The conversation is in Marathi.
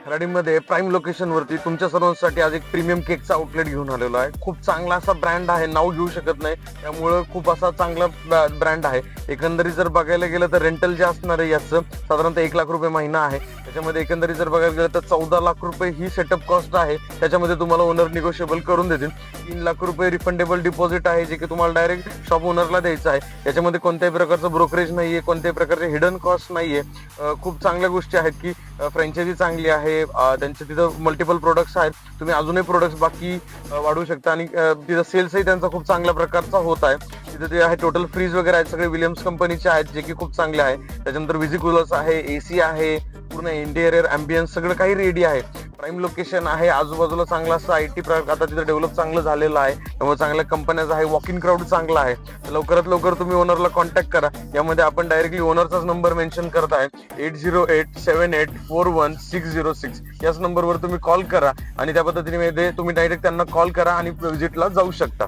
खराडीमध्ये प्राईम लोकेशन वरती तुमच्या सर्वांसाठी आज एक प्रीमियम केकचा आउटलेट घेऊन आलेलो आहे. खूप चांगला असा ब्रँड आहे, नाव घेऊ शकत नाही, त्यामुळं खूप असा चांगला ब्रँड आहे. एकंदरीत जर बघायला गेलं तर रेंटल जे असणार आहे याचं साधारणतः 1 लाख रुपये महिना आहे. त्याच्यामध्ये एकंदरीत जर बघायला गेलं तर 14 लाख रुपये ही सेटअप कॉस्ट आहे. त्याच्यामध्ये तुम्हाला ओनर निगोशिएबल करून देतील. 3 लाख रुपये रिफंडेबल डिपॉझिट आहे, जे की तुम्हाला डायरेक्ट शॉप ओनरला द्यायचं आहे. याच्यामध्ये कोणत्याही प्रकारचं ब्रोकरेज नाहीये, कोणत्याही प्रकारचे हिडन कॉस्ट नाहीये. खूप चांगल्या गोष्टी आहेत की फ्रँचायझी चांगली आहे. त्यांच्या तिथं मल्टिपल प्रोडक्ट्स आहेत, तुम्ही अजूनही प्रोडक्ट्स बाकी वाढवू शकता आणि तिथं सेल्सही त्यांचा खूप चांगल्या प्रकारचा होत आहे. तिथे ते आहे टोटल फ्रीज वगैरे आहेत, सगळे विलियम्स कंपनीचे आहेत, जे की खूप चांगले आहे. त्याच्यानंतर विजी कूलर्स आहे, एसी आहे, पूर्ण इंटेरियर अँबियन्स सगळं काही रेडी आहे. प्राईम लोकेशन आहे, आजूबाजूला चांगला असं IT आता तिथं डेव्हलप चांगलं झालेलं आहे, त्यामुळे चांगल्या कंपन्याज आहे, वॉक इन क्राऊड चांगला आहे. लवकरात लवकर तुम्ही ओनरला कॉन्टॅक्ट करा. यामध्ये आपण डायरेक्टली ओनरचाच नंबर मेन्शन करत आहे, 8087841606. याच नंबरवर तुम्ही कॉल करा आणि त्या पद्धतीने तुम्ही डायरेक्ट त्यांना कॉल करा आणि व्हिजिटला जाऊ शकता.